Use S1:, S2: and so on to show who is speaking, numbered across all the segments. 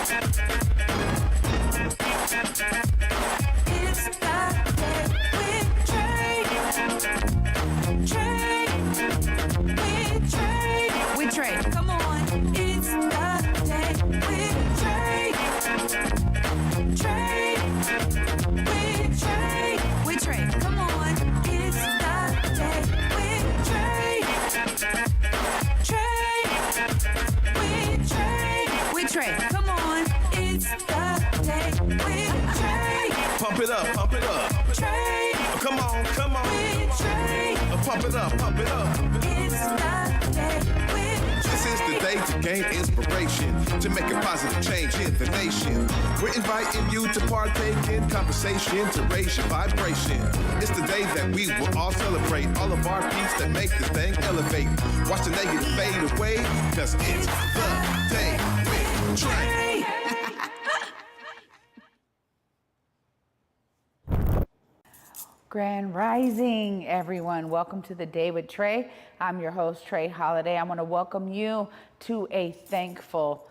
S1: With Trae, come on. It's the day with Trae. With Trae, come on. It's the day with Trae. With Trae, come on. It's the day with Trae.
S2: Pump it up, pump it up.
S1: Trae.
S2: Oh, come on, come on.
S1: With Trae.
S2: Pump it up, pump it up.
S1: It's the day with Trae.
S2: This is the day to gain inspiration, to make a positive change in the nation. We're inviting you to partake in conversation, to raise your vibration. It's the day that we will all celebrate all of our peace that make this thing elevate. Watch the negative fade away, cause it's the day with Trae.
S3: Grand Rising, everyone. Welcome to the Day with Trae. I'm your host, Trae Holiday. I want to welcome you to a thankful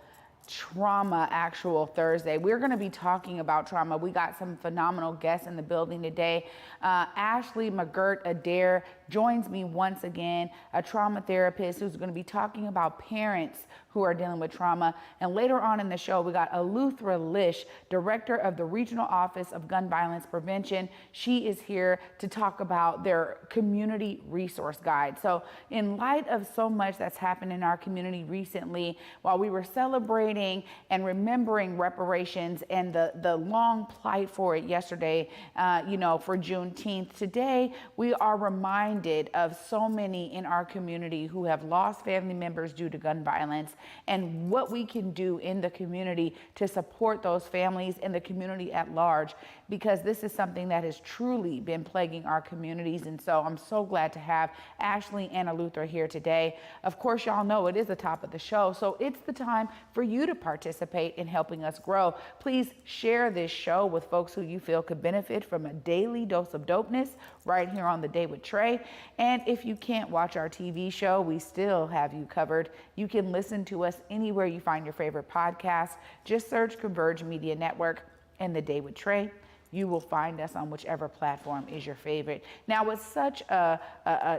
S3: Trauma Actual Thursday. We're going to be talking about trauma. We got some phenomenal guests in the building today. Ashley McGirt-Adair joins me once again, a trauma therapist who's going to be talking about parents who are dealing with trauma. And later on in the show, we got Eleuthera Lisch, director of the Regional Office of Gun Violence Prevention. She is here to talk about their community resource guide. So in light of so much that's happened in our community recently, while we were celebrating and remembering reparations and the long plight for it yesterday, for Juneteenth, today we are reminded of so many in our community who have lost family members due to gun violence, and what we can do in the community to support those families and the community at large, because this is something that has truly been plaguing our communities. And so I'm so glad to have Ashley and Eleuthera here today. Of course, y'all know it is the top of the show, so it's the time for you to participate in helping us grow. Please share this show with folks who you feel could benefit from a daily dose of dopeness right here on The Day with Trae. And if you can't watch our TV show, we still have you covered. You can listen to us anywhere you find your favorite podcast. Just search Converge Media Network and The Day with Trae. You will find us on whichever platform is your favorite. Now, with such a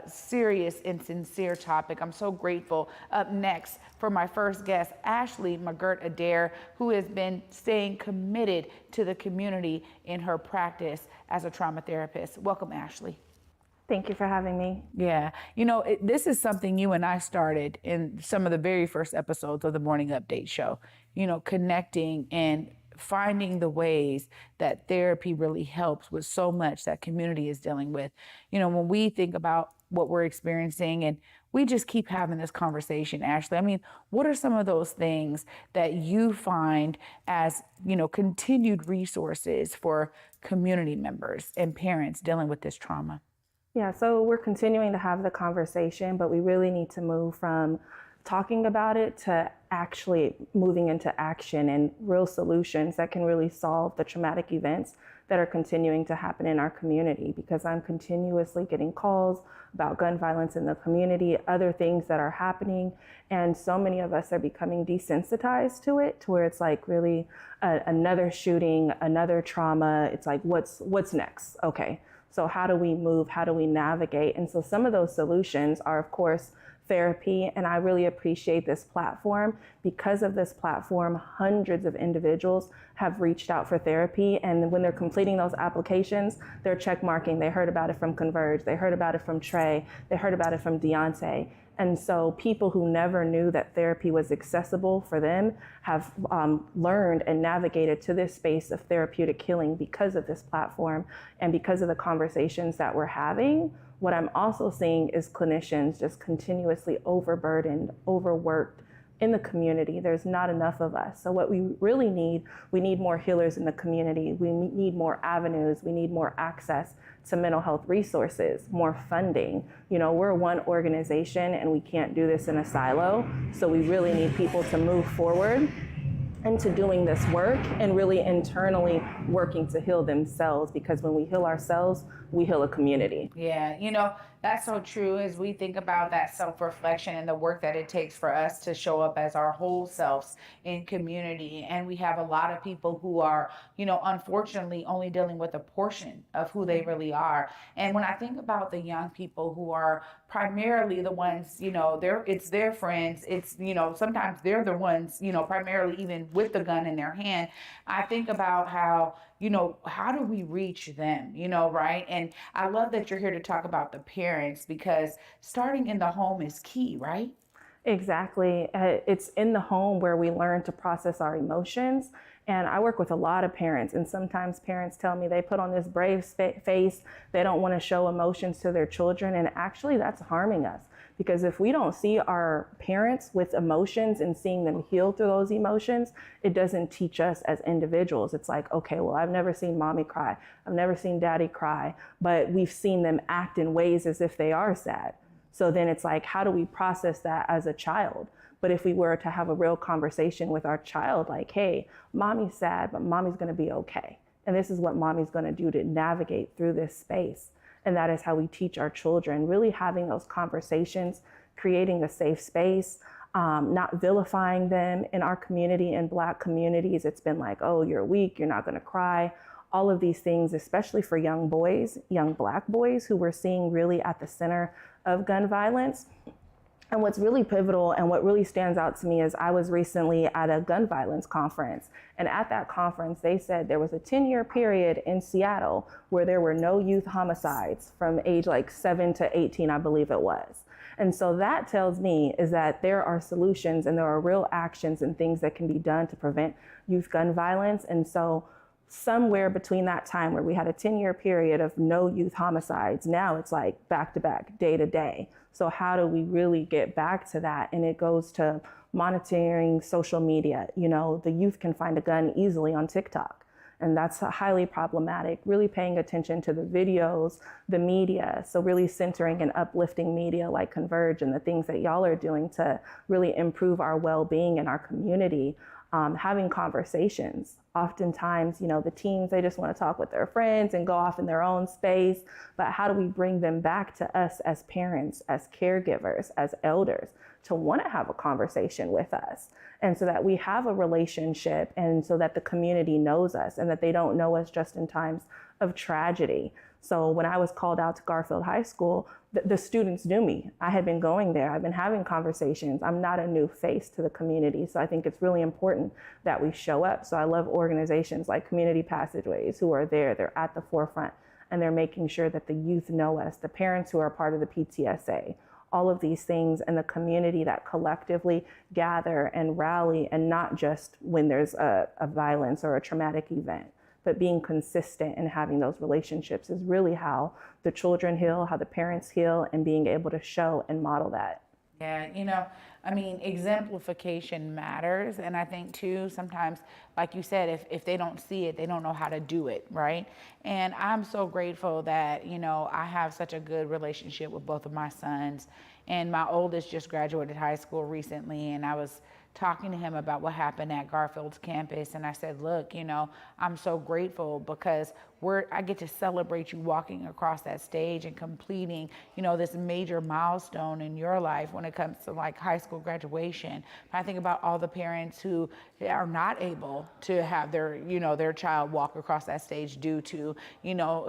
S3: serious and sincere topic, I'm so grateful. Up next, for my first guest, Ashley McGirt-Adair, who has been staying committed to the community in her practice as a trauma therapist. Welcome, Ashley.
S4: Thank you for having me.
S3: Yeah, this is something you and I started in some of the very first episodes of the Morning Update show, connecting and finding the ways that therapy really helps with so much that community is dealing with. When we think about what we're experiencing, and we just keep having this conversation, Ashley, I mean, what are some of those things that you find as, continued resources for community members and parents dealing with this trauma?
S4: Yeah, so we're continuing to have the conversation, but we really need to move from talking about it to actually moving into action and real solutions that can really solve the traumatic events that are continuing to happen in our community, because I'm continuously getting calls about gun violence in the community, other things that are happening, and so many of us are becoming desensitized to it, to where it's like really another shooting, another trauma. It's like, what's next? Okay, so how do we move? How do we navigate? And so some of those solutions are, of course, therapy. And I really appreciate this platform. Because of this platform, hundreds of individuals have reached out for therapy. And when they're completing those applications, they're check marking. They heard about it from Converge. They heard about it from Trae. They heard about it from Deontay. And so people who never knew that therapy was accessible for them have learned and navigated to this space of therapeutic healing because of this platform and because of the conversations that we're having. What I'm also seeing is clinicians just continuously overburdened, overworked in the community. There's not enough of us. So what we really need, we need more healers in the community. We need more avenues. We need more access to mental health resources, more funding. We're one organization and we can't do this in a silo. So we really need people to move forward into doing this work and really internally working to heal themselves, because when we heal ourselves, we heal a community.
S3: Yeah, that's so true as we think about that self-reflection and the work that it takes for us to show up as our whole selves in community. And we have a lot of people who are, unfortunately only dealing with a portion of who they really are. And when I think about the young people who are primarily the ones, it's their friends, it's, sometimes they're the ones, primarily even with the gun in their hand. I think about how, how do we reach them, right? And I love that you're here to talk about the parents, because starting in the home is key, right?
S4: Exactly. It's in the home where we learn to process our emotions. And I work with a lot of parents, and sometimes parents tell me they put on this brave face. They don't want to show emotions to their children. And actually, that's harming us, because if we don't see our parents with emotions and seeing them heal through those emotions, it doesn't teach us as individuals. It's like, okay, well, I've never seen mommy cry. I've never seen daddy cry, but we've seen them act in ways as if they are sad. So then it's like, how do we process that as a child? But if we were to have a real conversation with our child, like, hey, mommy's sad, but mommy's going to be okay. And this is what mommy's going to do to navigate through this space. And that is how we teach our children, really having those conversations, creating a safe space, not vilifying them. In our community, in Black communities, it's been like, oh, you're weak, you're not going to cry. All of these things, especially for young boys, young Black boys, who we're seeing really at the center of gun violence. And what's really pivotal and what really stands out to me is I was recently at a gun violence conference. And at that conference, they said there was a 10-year period in Seattle where there were no youth homicides from age like 7 to 18, I believe it was. And so that tells me is that there are solutions and there are real actions and things that can be done to prevent youth gun violence. And so somewhere between that time where we had a 10-year period of no youth homicides, now it's like back to back, day to day. So how do we really get back to that? And it goes to monitoring social media. The youth can find a gun easily on TikTok, and that's highly problematic. Really paying attention to the videos, the media. So really centering and uplifting media like Converge and the things that y'all are doing to really improve our well-being in our community. Having conversations. Oftentimes, the teens, they just want to talk with their friends and go off in their own space. But how do we bring them back to us as parents, as caregivers, as elders, to want to have a conversation with us? And so that we have a relationship, and so that the community knows us and that they don't know us just in times of tragedy. So when I was called out to Garfield High School, the students knew me. I had been going there. I've been having conversations. I'm not a new face to the community. So I think it's really important that we show up. So I love organizations like Community Passageways who are there. They're at the forefront and they're making sure that the youth know us, the parents who are part of the PTSA, all of these things, and the community that collectively gather and rally, and not just when there's a violence or a traumatic event. But being consistent and having those relationships is really how the children heal, how the parents heal, and being able to show and model that.
S3: Yeah, exemplification matters. And I think too, sometimes, like you said, if they don't see it, they don't know how to do it, right? And I'm so grateful that, I have such a good relationship with both of my sons. And my oldest just graduated high school recently, and I was talking to him about what happened at Garfield's campus. And I said, look, I'm so grateful because I get to celebrate you walking across that stage and completing, this major milestone in your life when it comes to like high school graduation. I think about all the parents who are not able to have their child walk across that stage due to,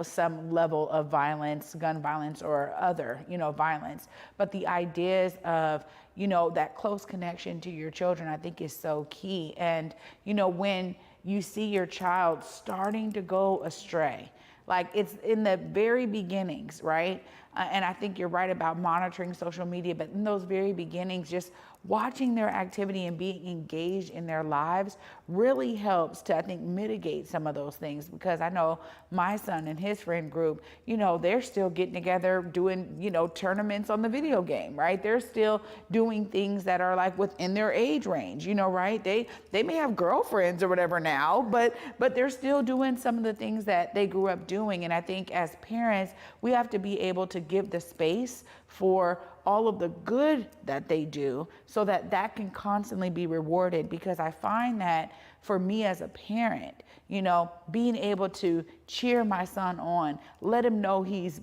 S3: some level of violence, gun violence or other, violence. But the ideas of, that close connection to your children, I think is so key. And, when you see your child starting to go astray, like it's in the very beginnings, right? And I think you're right about monitoring social media, but in those very beginnings, just watching their activity and being engaged in their lives really helps to, I think, mitigate some of those things. Because I know my son and his friend group, they're still getting together doing, tournaments on the video game, right? They're still doing things that are like within their age range, right? They may have girlfriends or whatever now, but they're still doing some of the things that they grew up doing. And I think as parents, we have to be able to give the space for all of the good that they do so that can constantly be rewarded. Because I find that for me as a parent, being able to cheer my son on, let him know he's,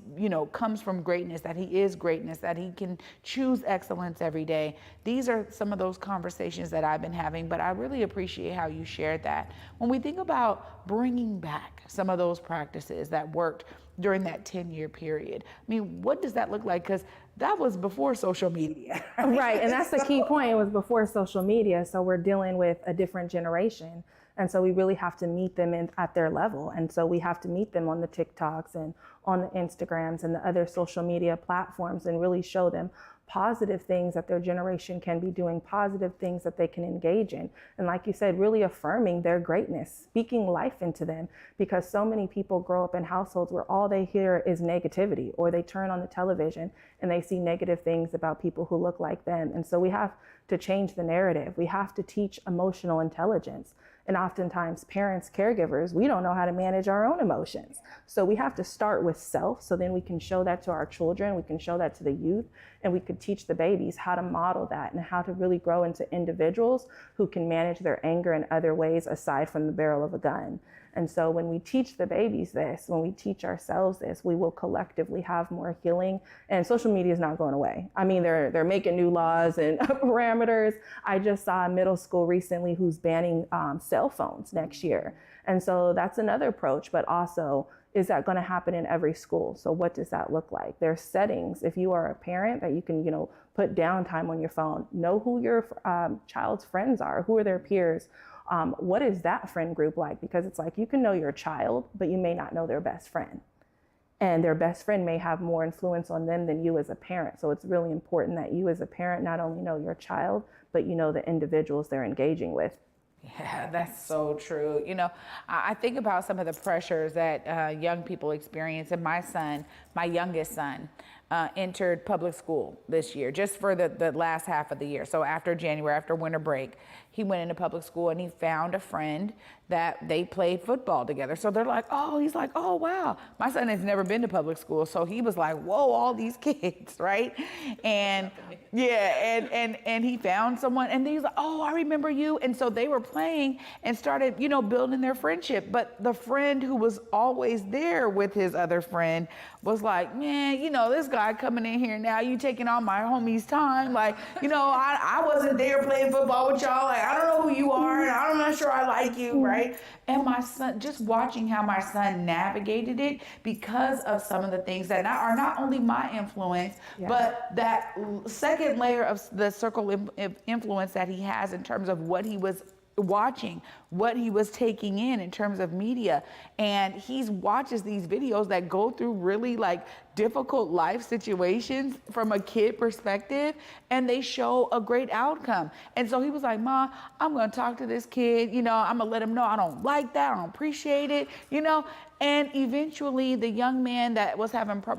S3: comes from greatness, that he is greatness, that he can choose excellence every day. These are some of those conversations that I've been having, but I really appreciate how you shared that. When we think about bringing back some of those practices that worked during that 10-year period, what does that look like? Because that was before social media.
S4: Right, and that's the key point. It was before social media, so we're dealing with a different generation. And so we really have to meet them at their level. And so we have to meet them on the TikToks and on the Instagrams and the other social media platforms and really show them positive things that their generation can be doing, positive things that they can engage in. And like you said, really affirming their greatness, speaking life into them, because so many people grow up in households where all they hear is negativity, or they turn on the television and they see negative things about people who look like them. And so we have to change the narrative. We have to teach emotional intelligence. And oftentimes parents, caregivers, we don't know how to manage our own emotions. So we have to start with self, so then we can show that to our children, we can show that to the youth, and we could teach the babies how to model that and how to really grow into individuals who can manage their anger in other ways aside from the barrel of a gun. And so when we teach the babies this, when we teach ourselves this, we will collectively have more healing. And social media is not going away. They're making new laws and parameters. I just saw a middle school recently who's banning cell phones next year. And so that's another approach, but also, is that going to happen in every school? So what does that look like? There's settings, if you are a parent, that you can, put downtime on your phone, know who your child's friends are, who are their peers. What is that friend group like? Because it's like, you can know your child, but you may not know their best friend. And their best friend may have more influence on them than you as a parent. So it's really important that you as a parent not only know your child, but you know the individuals they're engaging with.
S3: Yeah, that's so true. I think about some of the pressures that young people experience. And my youngest son, entered public school this year, just for the last half of the year. So after January, after winter break, he went into public school and he found a friend that they played football together. So they're like, he's like, oh, wow. My son has never been to public school. So he was like, whoa, all these kids, right? And yeah, and he found someone and he's like, oh, I remember you. And so they were playing and started, building their friendship. But the friend who was always there with his other friend was like, man, this guy coming in here now, you taking all my homie's time. Like, I wasn't there playing football with y'all. Like, I don't know who you are, and I'm not sure I like you, right? And my son, just watching how my son navigated it because of some of the things that are not only my influence, but that second layer of the circle of influence that he has in terms of what he was watching, what he was taking in terms of media. And he watches these videos that go through really difficult life situations from a kid perspective, and they show a great outcome. And so he was like, Ma, I'm going to talk to this kid, I'm going to let him know I don't like that, I don't appreciate it, And eventually the young man that was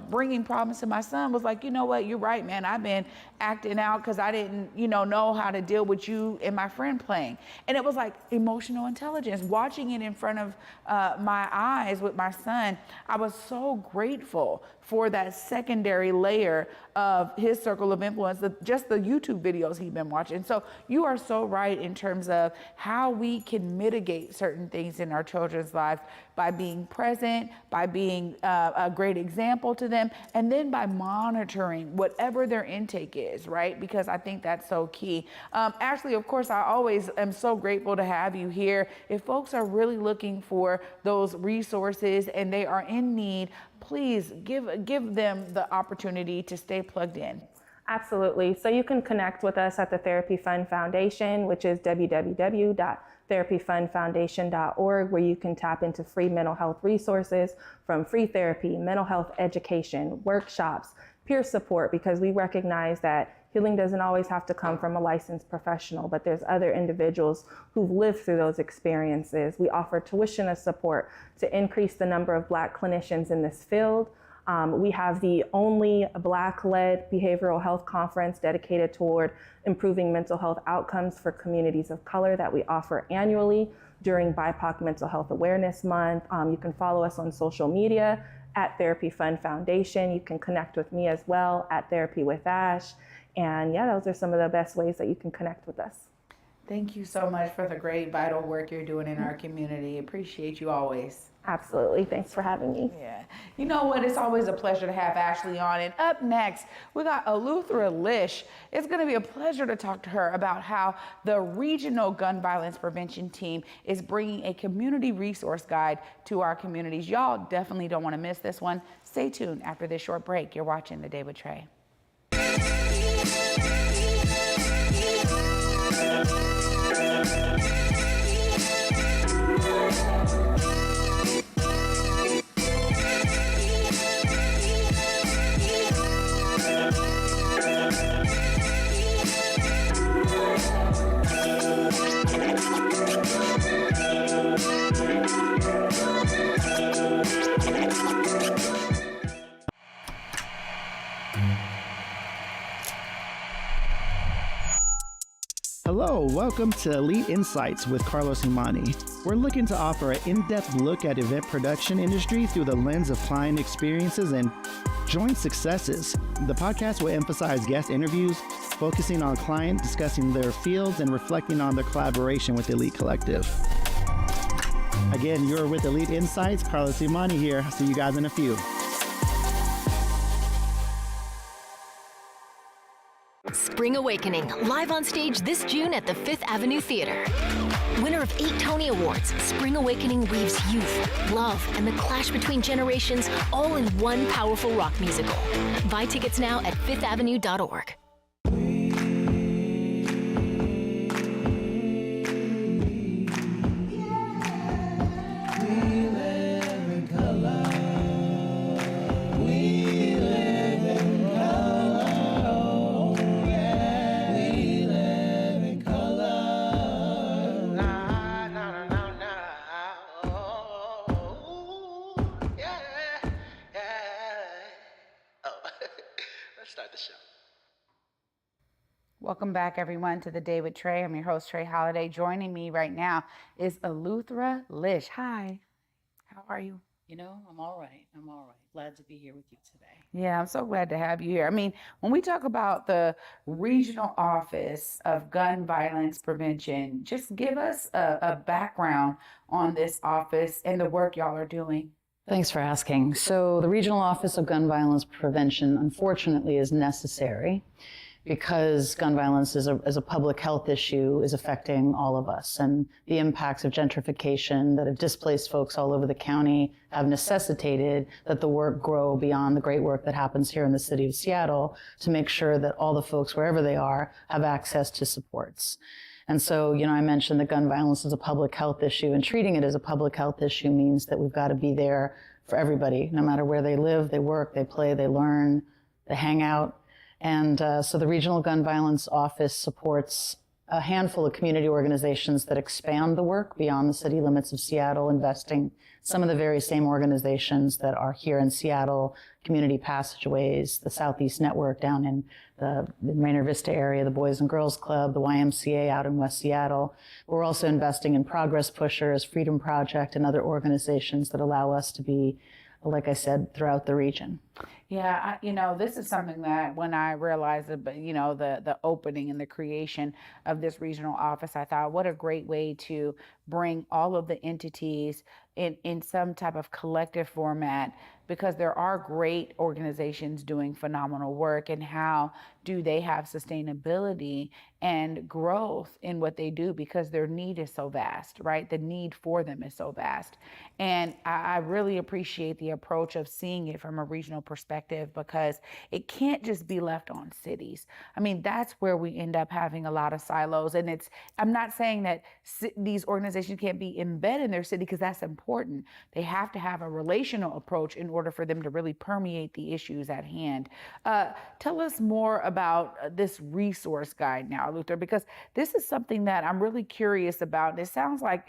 S3: bringing problems to my son was like, you know what, you're right, man. I've been acting out because I didn't, know how to deal with you and my friend playing. And it was like emotional intelligence, watching it in front of my eyes with my son. I was so grateful for that secondary layer of his circle of influence, just the YouTube videos he'd been watching. So you are so right in terms of how we can mitigate certain things in our children's lives by being present, by being a great example to them, and then by monitoring whatever their intake is, right? Because I think that's so key. Ashley, of course, I always am so grateful to have you here. If folks are really looking for those resources and they are in need, please give them the opportunity to stay plugged in.
S4: Absolutely. So you can connect with us at the Therapy Fund Foundation, which is www.therapyfundfoundation.org, where you can tap into free mental health resources from free therapy, mental health education, workshops, peer support, because we recognize that healing doesn't always have to come from a licensed professional, but there's other individuals who've lived through those experiences. We offer tuition support to increase the number of Black clinicians in this field. We have the only Black-led behavioral health conference dedicated toward improving mental health outcomes for communities of color that we offer annually during BIPOC Mental Health Awareness Month. You can follow us on social media at Therapy Fund Foundation. You can connect with me as well at Therapy with Ash. And yeah, those are some of the best ways that you can connect with us.
S3: Thank you so much for the great, vital work you're doing in our community. Appreciate you always.
S4: Absolutely. Thanks for having me.
S3: Yeah. You know what? It's always a pleasure to have Ashley on. And up next, we got Eleuthera Lisch. It's going to be a pleasure to talk to her about how the Regional Gun Violence Prevention Team is bringing a community resource guide to our communities. Y'all definitely don't want to miss this one. Stay tuned after this short break. You're watching The Day with Trae.
S5: Hello, welcome to Elite Insights with Carlos Imani. We're looking to offer an in-depth look at event production industry through the lens of client experiences and joint successes. The podcast will emphasize guest interviews, focusing on client discussing their fields and reflecting on their collaboration with Elite Collective. Again, you're with Elite Insights. Carlos Imani here. I'll see you guys in a few.
S6: Spring Awakening, live on stage this June at the Fifth Avenue Theater. Winner of 8 Tony Awards, Spring Awakening weaves youth, love, and the clash between generations all in one powerful rock musical. Buy tickets now at fifthavenue.org.
S3: Welcome back, everyone, to The Day with Trae. I'm your host, Trae Holiday. Joining me right now is Eleuthera Lisch. Hi. How are you?
S7: You know, I'm all right. Glad to be here with you today.
S3: Yeah, I'm so glad to have you here. I mean, when we talk about the Regional Office of Gun Violence Prevention, just give us a background on this office and the work y'all are doing.
S7: Thanks for asking. So the Regional Office of Gun Violence Prevention, unfortunately, is necessary because gun violence as a public health issue is affecting all of us. And the impacts of gentrification that have displaced folks all over the county have necessitated that the work grow beyond the great work that happens here in the city of Seattle to make sure that all the folks, wherever they are, have access to supports. And so, you know, I mentioned that gun violence is a public health issue, and treating it as a public health issue means that we've got to be there for everybody, no matter where they live, they work, they play, they learn, they hang out. And so the Regional Gun Violence Office supports a handful of community organizations that expand the work beyond the city limits of Seattle, investing some of the very same organizations that are here in Seattle, Community Passageways, the Southeast Network down in the Rainier Vista area, the Boys and Girls Club, the YMCA out in West Seattle. We're also investing in Progress Pushers, Freedom Project, and other organizations that allow us to be, like I said, throughout the region.
S3: Yeah, you know, this is something that when I realized, you know, the opening and the creation of this regional office, I thought, what a great way to bring all of the entities in some type of collective format, because there are great organizations doing phenomenal work, and how do they have sustainability and growth in what they do, because their need is so vast, right? The need for them is so vast. And I really appreciate the approach of seeing it from a regional perspective, because it can't just be left on cities. I mean, that's where we end up having a lot of silos. And I'm not saying that these organizations can't be embedded in their city, because that's important. They have to have a relational approach in order for them to really permeate the issues at hand. Tell us more about this resource guide now, Eleuthera, because this is something that I'm really curious about. And it sounds like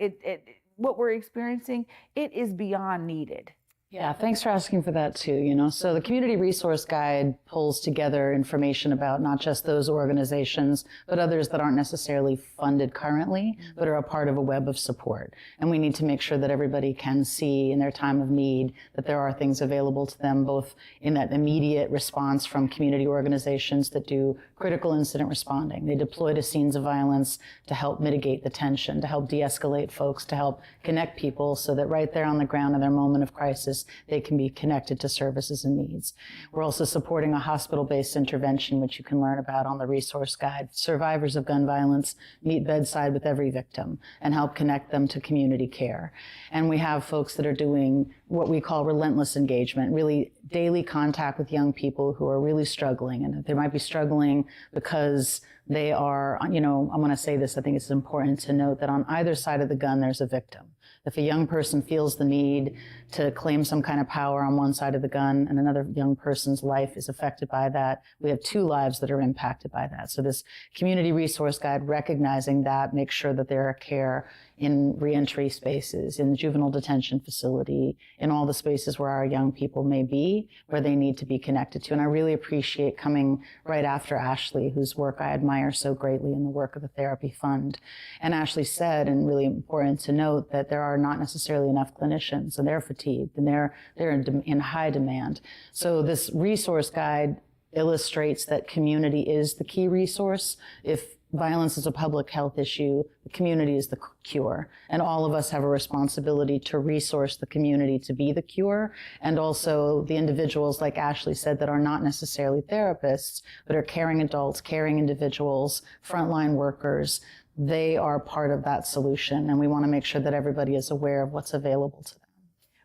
S3: what we're experiencing, it is beyond needed.
S7: Yeah, thanks for asking for that too. So the Community Resource Guide pulls together information about not just those organizations, but others that aren't necessarily funded currently, but are a part of a web of support. And we need to make sure that everybody can see in their time of need that there are things available to them, both in that immediate response from community organizations that do critical incident responding. They deploy to scenes of violence to help mitigate the tension, to help de-escalate folks, to help connect people so that right there on the ground in their moment of crisis, they can be connected to services and needs. We're also supporting a hospital-based intervention, which you can learn about on the resource guide. Survivors of gun violence meet bedside with every victim and help connect them to community care. And we have folks that are doing what we call relentless engagement, really daily contact with young people who are really struggling. And they might be struggling because they are, I'm going to say this, I think it's important to note that on either side of the gun, there's a victim. If a young person feels the need to claim some kind of power on one side of the gun and another young person's life is affected by that, we have two lives that are impacted by that. So this community resource guide, recognizing that, makes sure that there are care in reentry spaces, in the juvenile detention facility, in all the spaces where our young people may be, where they need to be connected to. And I really appreciate coming right after Ashley, whose work I admire so greatly in the work of the Therapy Fund. And Ashley said, and really important to note, that there are not necessarily enough clinicians, and they're fatigued, and they're in high demand. So this resource guide illustrates that community is the key resource. If violence is a public health issue, the community is the cure. And all of us have a responsibility to resource the community to be the cure. And also the individuals, like Ashley said, that are not necessarily therapists, but are caring adults, caring individuals, frontline workers. They are part of that solution. And we want to make sure that everybody is aware of what's available to them.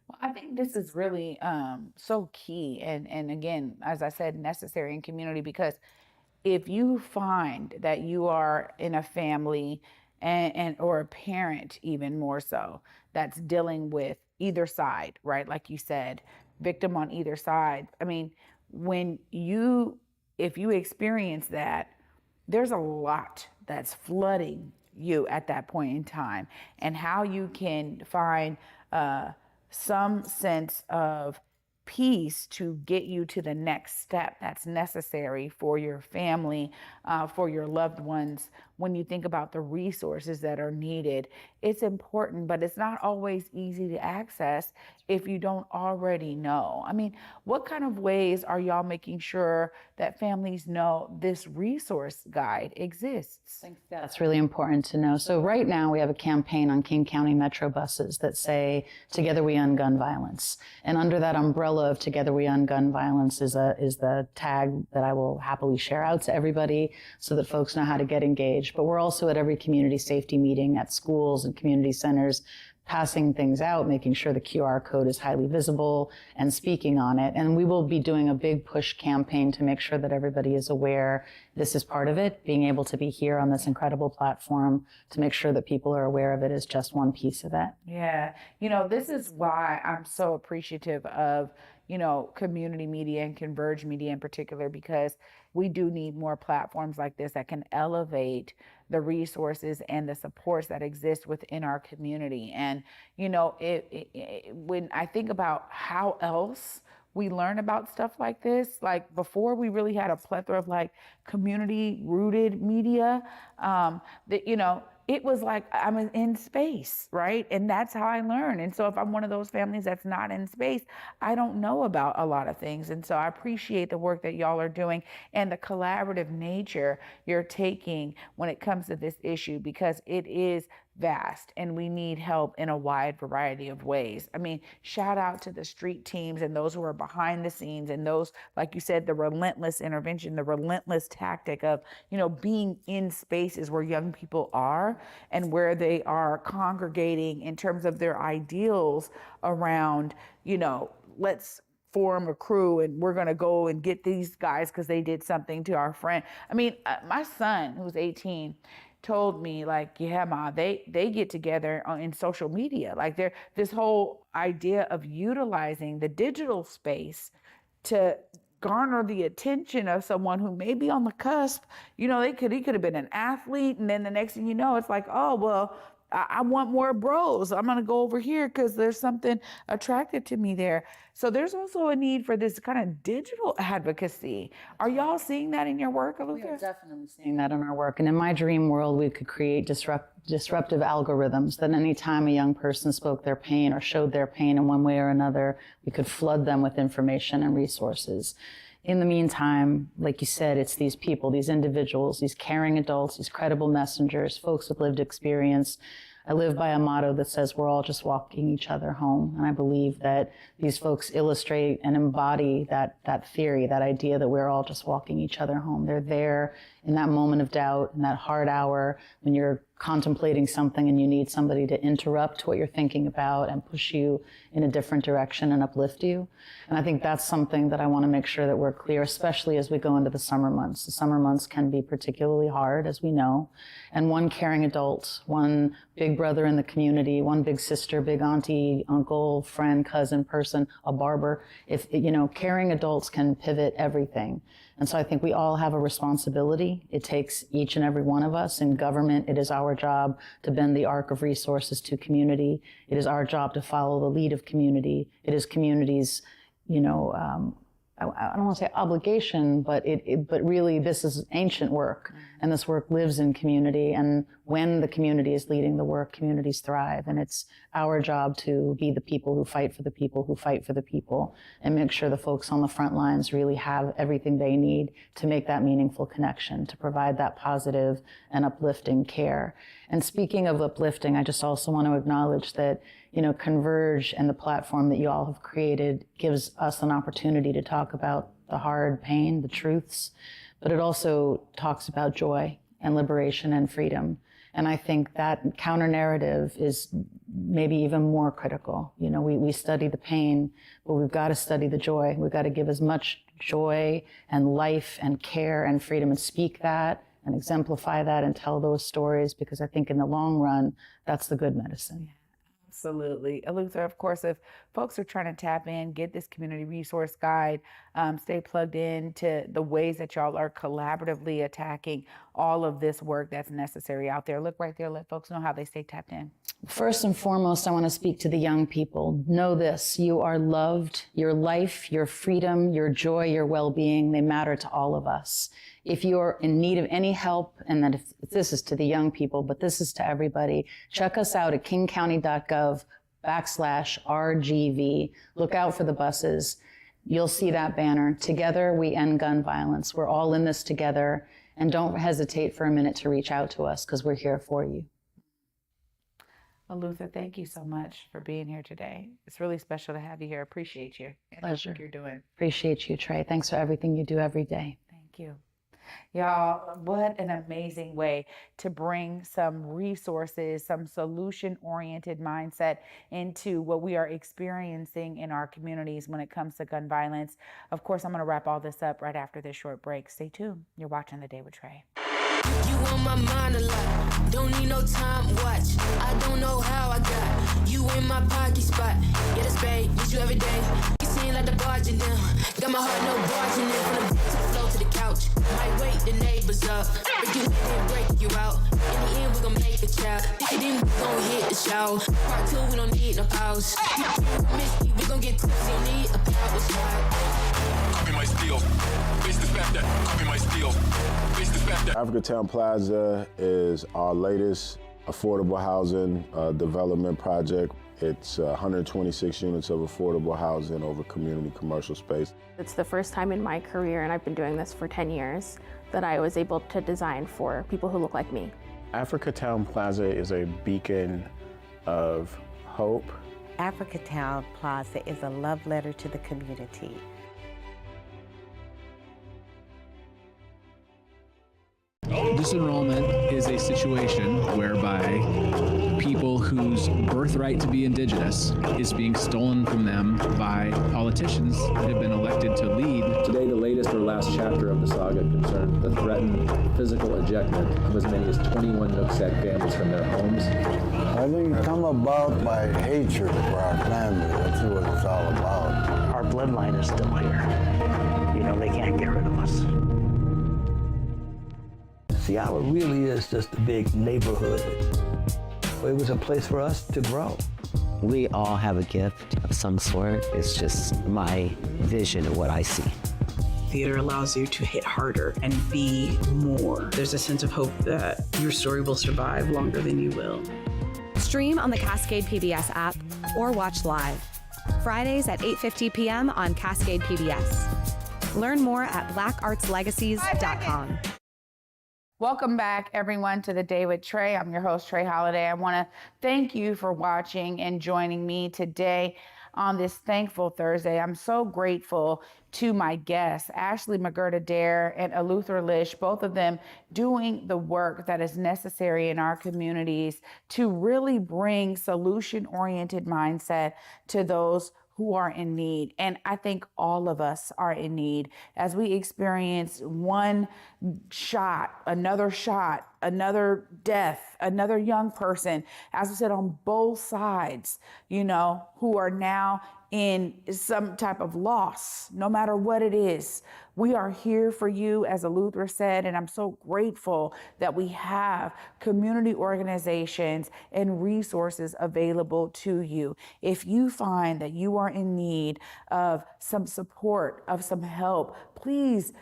S3: Well, I think this is really so key. And again, as I said, necessary in community, because if you find that you are in a family and or a parent, even more so, that's dealing with either side, right? Like you said, victim on either side. I mean, if you experience that, there's a lot that's flooding you at that point in time, and how you can find some sense of peace to get you to the next step that's necessary for your family, for your loved ones. When you think about the resources that are needed, it's important, but it's not always easy to access if you don't already know. I mean, what kind of ways are y'all making sure that families know this resource guide exists?
S7: I think that's really important to know. So right now we have a campaign on King County Metro buses that say, "Together we end gun violence." And under that umbrella of "Together we end gun violence" is the tag that I will happily share out to everybody so that folks know how to get engaged. But we're also at every community safety meeting at schools and community centers, passing things out, making sure the QR code is highly visible and speaking on it. And we will be doing a big push campaign to make sure that everybody is aware this is part of it. Being able to be here on this incredible platform to make sure that people are aware of it is just one piece of it.
S3: Yeah. This is why I'm so appreciative of, community media and Converge Media in particular, because we do need more platforms like this that can elevate the resources and the supports that exist within our community. And, when I think about how else we learn about stuff like this, like before we really had a plethora of like community rooted media, it was like I'm in space, right? And that's how I learn. And so if I'm one of those families that's not in space, I don't know about a lot of things. And so I appreciate the work that y'all are doing and the collaborative nature you're taking when it comes to this issue, because it is vast and we need help in a wide variety of ways. I mean, shout out to the street teams and those who are behind the scenes, and those, like you said, the relentless intervention, the relentless tactic of, being in spaces where young people are and where they are congregating in terms of their ideals around, let's form a crew and we're going to go and get these guys because they did something to our friend. I mean, my son, who's 18, told me, like, yeah, Ma, they get together in social media. Like, this whole idea of utilizing the digital space to garner the attention of someone who may be on the cusp. He could have been an athlete, and then the next thing you know, it's like, oh, well, I want more bros. I'm going to go over here because there's something attractive to me there. So there's also a need for this kind of digital advocacy. Are y'all seeing that in your work,
S7: We are
S3: Eleuthera?
S7: definitely seeing that in our work. And in my dream world, we could create disruptive algorithms that anytime a young person spoke their pain or showed their pain in one way or another, we could flood them with information and resources. In the meantime, like you said, it's these people, these individuals, these caring adults, these credible messengers, folks with lived experience. I live by a motto that says we're all just walking each other home. And I believe that these folks illustrate and embody that theory, that idea that we're all just walking each other home. They're there in that moment of doubt, in that hard hour when you're contemplating something and you need somebody to interrupt what you're thinking about and push you in a different direction and uplift you. And I think that's something that I want to make sure that we're clear, especially as we go into the summer months. The summer months can be particularly hard, as we know. And one caring adult, one big brother in the community, one big sister, big auntie, uncle, friend, cousin, person, a barber, caring adults can pivot everything. And so I think we all have a responsibility. It takes each and every one of us. In government, it is our job to bend the arc of resources to community. It is our job to follow the lead of community. It is community's, I don't want to say obligation, but but really this is ancient work, and this work lives in community. And when the community is leading the work, communities thrive. And it's our job to be the people who fight for the people who fight for the people, and make sure the folks on the front lines really have everything they need to make that meaningful connection, to provide that positive and uplifting care. And speaking of uplifting, I just also want to acknowledge that Converge and the platform that you all have created gives us an opportunity to talk about the hard pain, the truths, but it also talks about joy and liberation and freedom. And I think that counter narrative is maybe even more critical. We study the pain, but we've got to study the joy. We've got to give as much joy and life and care and freedom and speak that and exemplify that and tell those stories, because I think in the long run, that's the good medicine.
S3: Absolutely. Eleuthera, of course, if folks are trying to tap in, get this community resource guide, stay plugged in to the ways that y'all are collaboratively attacking all of this work that's necessary out there. Look right there. Let folks know how they stay tapped in.
S7: First and foremost, I want to speak to the young people. Know this: you are loved. Your life, your freedom, your joy, your well-being, they matter to all of us. If you're in need of any help, and that if this is to the young people, but this is to everybody, check us out at kingcounty.gov/RGV. Look out for the buses. You'll see that banner. Together, we end gun violence. We're all in this together. And don't hesitate for a minute to reach out to us, because we're here for you.
S3: Eleuthera, thank you so much for being here today. It's really special to have you here. Appreciate you. And
S7: Pleasure.
S3: what you're doing.
S7: Appreciate you, Trae. Thanks for everything you do every day.
S3: Thank you. Y'all, what an amazing way to bring some resources, some solution-oriented mindset into what we are experiencing in our communities when it comes to gun violence. Of course, I'm going to wrap all this up right after this short break. Stay tuned. You're watching The Day with Trae.
S1: You on my mind a lot. Don't need no time watch. I don't know how I got you in my pocket spot. Yeah, that's babe. Need you every day. You seem like the barging down. Got my heart no barging in. From the to the floor to the couch. Might wake the neighbors up. Break you in and break you out. In the end, we gon' make a child. Then we gon' hit the show. Part 2, we don't need no pause. Miss me, we gon' get tipsy. Don't need a power slide.
S8: Copy my steel. Face the fact that copy my steel. Face the fact that
S9: Africatown Plaza is our latest affordable housing development project. It's 126 units of affordable housing over community commercial space.
S10: It's the first time in my career, and I've been doing this for 10 years, that I was able to design for people who look like me.
S11: Africatown Plaza is a beacon of hope.
S12: Africatown Plaza is a love letter to the community.
S13: Disenrollment is a situation whereby people whose birthright to be indigenous is being stolen from them by politicians that have been elected to lead.
S14: Today, the latest or last chapter of the saga concerns the threatened physical ejectment of as many as 21 Nooksack families from their homes.
S15: I think it's come about by hatred for our family. That's what it's all about.
S16: Our bloodline is still here. They can't get rid of us. Seattle really is just a big neighborhood.
S17: It was a place for us to grow.
S18: We all have a gift of some sort. It's just my vision of what I see.
S19: Theater allows you to hit harder and be more. There's a sense of hope that your story will survive longer than you will.
S20: Stream on the Cascade PBS app or watch live. Fridays at 8:50 p.m. on Cascade PBS. Learn more at blackartslegacies.com.
S3: Welcome back, everyone, to The Day with Trae. I'm your host, Trae Holiday. I want to thank you for watching and joining me today on this Thankful Thursday. I'm so grateful to my guests, Ashley McGirt-Adair and Eleuthera Lisch, both of them doing the work that is necessary in our communities to really bring solution-oriented mindset to those who are in need. And I think all of us are in need as we experience one shot, another death, another young person, as I said, on both sides, who are now in some type of loss, no matter what it is. We are here for you, as Eleuthera said, and I'm so grateful that we have community organizations and resources available to you. If you find that you are in need of some support, of some help, please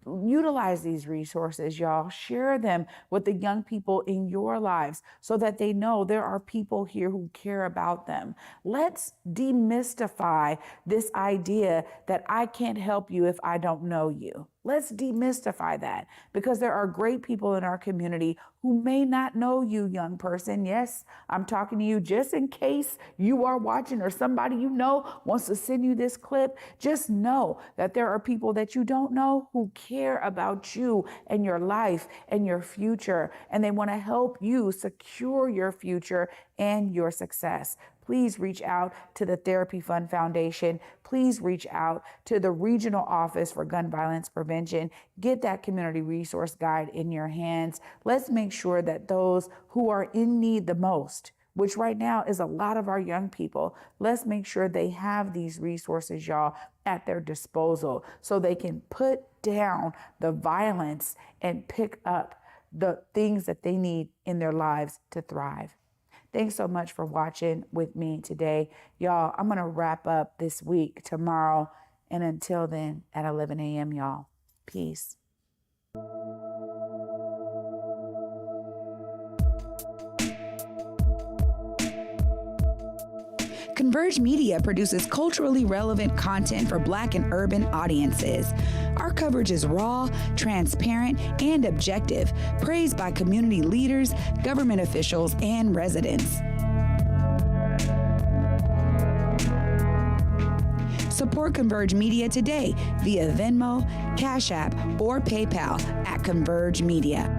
S3: utilize these resources, y'all. Share them with the young people in your lives so that they know there are people here who care about them. Let's demystify this idea that I can't help you if I don't know you. Let's demystify that, because there are great people in our community who may not know you, young person. Yes, I'm talking to you just in case you are watching or somebody you know wants to send you this clip. Just know that there are people that you don't know who care about you and your life and your future, and they want to help you secure your future and your success. Please reach out to the Therapy Fund Foundation. Please reach out to the Regional Office for Gun Violence Prevention. Get that community resource guide in your hands. Let's make sure that those who are in need the most, which right now is a lot of our young people, let's make sure they have these resources, y'all, at their disposal so they can put down the violence and pick up the things that they need in their lives to thrive. Thanks so much for watching with me today. Y'all, I'm going to wrap up this week tomorrow. And until then, at 11 a.m., y'all, peace.
S21: Converge Media produces culturally relevant content for Black and urban audiences. Our coverage is raw, transparent, and objective, praised by community leaders, government officials, and residents. Support Converge Media today via Venmo, Cash App, or PayPal at Converge Media.